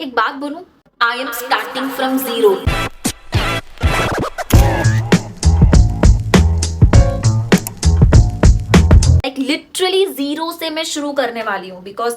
एक बात बोलूं, I am starting from zero. Like literally zero से मैं शुरू करने वाली हूँ, बिकॉज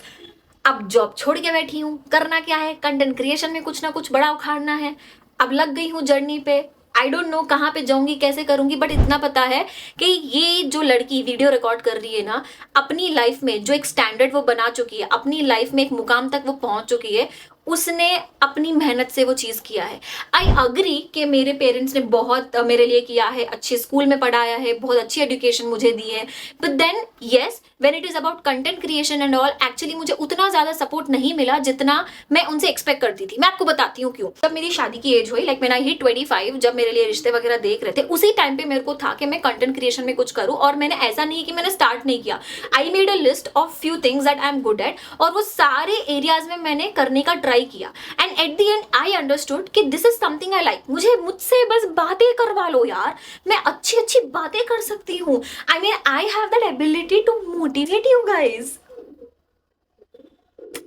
अब जॉब छोड़ के बैठी हूँ। करना क्या है, कंटेंट क्रिएशन में कुछ ना कुछ बड़ा उखाड़ना है। अब लग गई हूँ जर्नी पे। आई डोंट नो कहाँ पे जाऊंगी, कैसे करूंगी, बट इतना पता है कि ये जो लड़की वीडियो रिकॉर्ड कर रही है ना, अपनी लाइफ में जो एक स्टैंडर्ड वो बना चुकी है, अपनी लाइफ में एक मुकाम तक वो पहुंच चुकी है, उसने अपनी मेहनत से वो चीज किया है। आई अग्री कि मेरे पेरेंट्स ने बहुत मेरे लिए किया है, अच्छे स्कूल में पढ़ाया है, बहुत अच्छी एजुकेशन मुझे दी है, but then yes, when it is about content creation and all, actually मुझे उतना ज्यादा सपोर्ट नहीं मिला जितना मैं उनसे एक्सपेक्ट करती थी। मैं आपको बताती हूँ क्यों। जब मेरी शादी की एज हुई, लाइक मैंने हिट 25, जब मेरे लिए रिश्ते वगैरह देख रहे थे, उसी टाइम पे मेरे को था कि मैं कंटेंट क्रिएशन में कुछ करूँ। और मैंने ऐसा नहीं कि मैंने स्टार्ट नहीं किया, I made a list of few things that I am good at, और वो सारे एरियाज में मैंने करने का ट्राई किया। And at the end I understood कि this is something I like. मुझसे बस बातें करवा लो यार, मैं अच्छी अच्छी बातें कर सकती हूँ। I mean I have that ability to motivate you guys.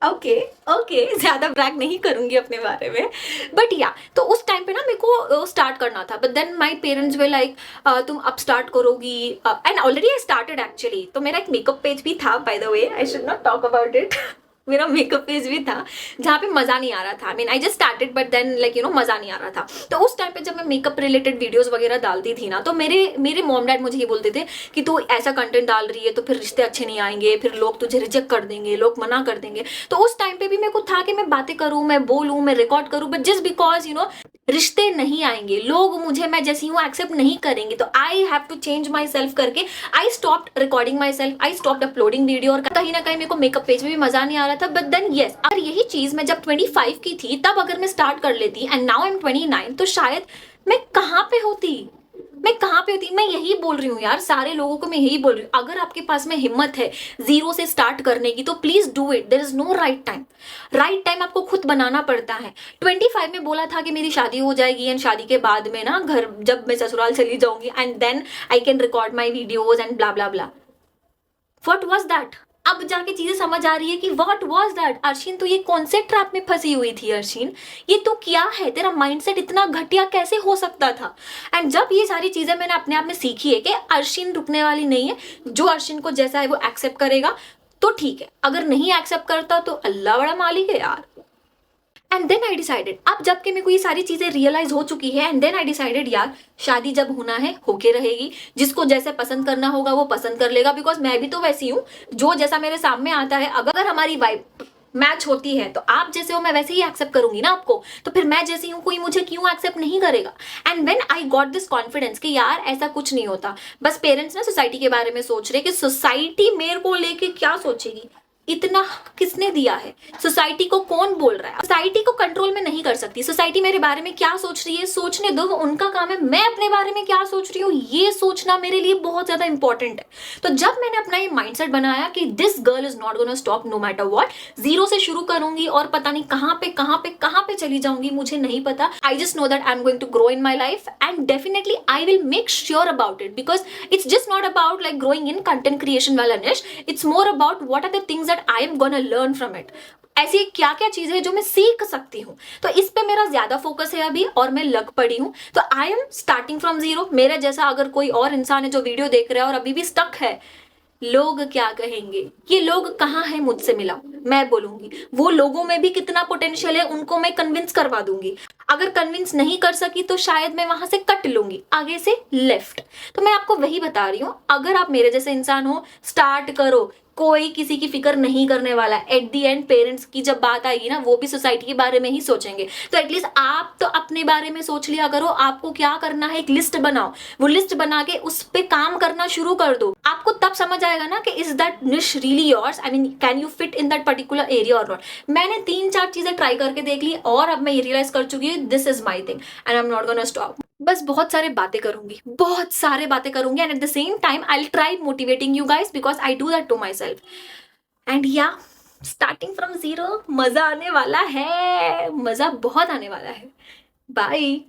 Okay okay, ज्यादा ब्रैग नहीं करूंगी अपने बारे में, बट या तो उस टाइम पे ना मेरे को स्टार्ट करना था, but then my parents were like तुम अब स्टार्ट करोगी। And already I started actually. तो मेरा एक मेकअप पेज भी था, by the way, I should not talk about it. मेरा मेकअप पेज भी था जहाँ पे मजा नहीं आ रहा था। I mean I just started, but then like you know मजा नहीं आ रहा था। तो उस टाइम पे जब मैं मेकअप रिलेटेड वीडियोस वगैरह डालती थी ना, तो मेरे मॉम डैड मुझे ये बोलते थे कि तू ऐसा कंटेंट डाल रही है तो फिर रिश्ते अच्छे नहीं आएंगे, फिर लोग तुझे रिजेक्ट कर देंगे, लोग मना कर देंगे। तो उस टाइम पे भी मेरे को था कि मैं बातें करूं, मैं बोलूं, मैं रिकॉर्ड करूं, but just because you know रिश्ते नहीं आएंगे, लोग मुझे मैं जैसी हूँ एक्सेप्ट नहीं करेंगे, तो I have to change myself करके I stopped recording myself, I stopped uploading video. और कहीं ना कहीं मेरे को मेकअप पेज में भी मजा नहीं आ रहा था। बट देन येस, और यही चीज मैं जब 25 की थी तब अगर मैं स्टार्ट कर लेती, एंड नाउ आई एम 29, तो शायद मैं कहाँ पे होती, मैं यही बोल रही हूँ यार, सारे लोगों को मैं यही बोल रही हूँ, अगर आपके पास में हिम्मत है जीरो से स्टार्ट करने की, तो please do it. There is no right time. Right time आपको खुद बनाना पड़ता है। 25 में बोला था कि मेरी शादी हो जाएगी, एंड शादी के बाद में ना घर, जब मैं ससुराल चली जाऊंगी, and then I can record my videos and blah blah blah. What was that? अब जाके चीजें समझ आ रही है कि व्हाट वाज दैट। अर्शिन, तो ये कौन से ट्रैप में फंसी हुई थी अर्शिन? ये तो क्या है, तेरा माइंडसेट इतना घटिया कैसे हो सकता था? एंड जब ये सारी चीजें मैंने अपने आप में सीखी है कि अर्शिन रुकने वाली नहीं है, जो अर्शिन को जैसा है वो एक्सेप्ट करेगा तो ठीक है, अगर नहीं एक्सेप्ट करता तो अल्लाह बड़ा मालिक है यार। एंड देन आई डिसाइडेड, अब जबकि मेरे को ये सारी चीजें रियलाइज हो चुकी है, एंड देन आई डिसाइडेड यार, शादी जब होना है होके रहेगी, जिसको जैसे पसंद करना होगा वो पसंद कर लेगा, बिकॉज मैं भी तो वैसी हूँ, जो जैसा मेरे सामने आता है, अगर हमारी वाइब मैच होती है तो आप जैसे हो मैं वैसे ही एक्सेप्ट करूंगी ना आपको, तो फिर मैं जैसी हूँ कोई मुझे क्यों एक्सेप्ट नहीं करेगा? And when I got this confidence कि यार ऐसा कुछ नहीं होता, बस पेरेंट्स ना सोसाइटी के बारे में सोच रहे कि सोसाइटी मेरे को लेके क्या सोचेगी, इतना किसने दिया है? सोसाइटी को कौन बोल रहा है? सोसाइटी को कंट्रोल में नहीं कर सकती। सोसाइटी मेरे बारे में क्या सोच रही है सोचने दो, वो उनका काम है। मैं अपने बारे में क्या सोच रही हूँ ये सोचना मेरे लिए बहुत ज्यादा इंपॉर्टेंट है। तो जब मैंने अपना ये माइंडसेट बनाया कि this girl is not gonna stop no matter what, zero से शुरू करूंगी और पता नहीं कहाँ पे चली जाऊंगी, मुझे नहीं पता। I just know that I am going to grow in my life, and definitely I will make sure about it, because it's just not about like growing in content creation वाला niche, it's more about what are the things that I am gonna learn from it. ऐसी क्या क्या चीजें हैं जो मैं सीख सकती हूँ, तो इस पे मेरा ज्यादा फोकस है अभी, और मैं लग पड़ी हूँ। तो I am starting from zero. मेरे जैसा अगर कोई और इंसान है जो वीडियो देख रहा है और अभी भी स्टक है, लोग क्या कहेंगे, ये लोग कहाँ है, मुझसे मिलाओ, मैं बोलूंगी। वो लोगों में भी कितना पोटेंशियल है उनको मैं कन्विंस करवा दूंगी। अगर कन्विंस नहीं कर सकी तो शायद मैं वहां से कट लूंगी, आगे से लेफ्ट। तो मैं आपको वही बता रही हूँ, अगर आप मेरे जैसे इंसान हो, स्टार्ट करो। कोई किसी की फिक्र नहीं करने वाला। एट दी एंड पेरेंट्स की जब बात आएगी ना, वो भी सोसाइटी के बारे में ही सोचेंगे। तो एटलीस्ट आप तो अपने बारे में सोच लिया करो। आपको क्या करना है, एक लिस्ट बनाओ, वो लिस्ट बना के उस पे काम करना शुरू कर दो। आपको तब समझ आएगा ना कि इज दैट निश really yours, I mean can you fit in that particular area और नॉट। मैंने 3-4 चीजें ट्राई करके देख ली और अब मैं ये रियलाइज कर चुकी हूँ this is my thing and I am not gonna stop. बस बहुत सारे बातें करूंगी, बहुत सारे बातें करूंगी, and at the same time I will try motivating you guys, because I do that to myself. And yeah, starting from zero, मजा आने वाला है, मजा बहुत आने वाला है। बाय।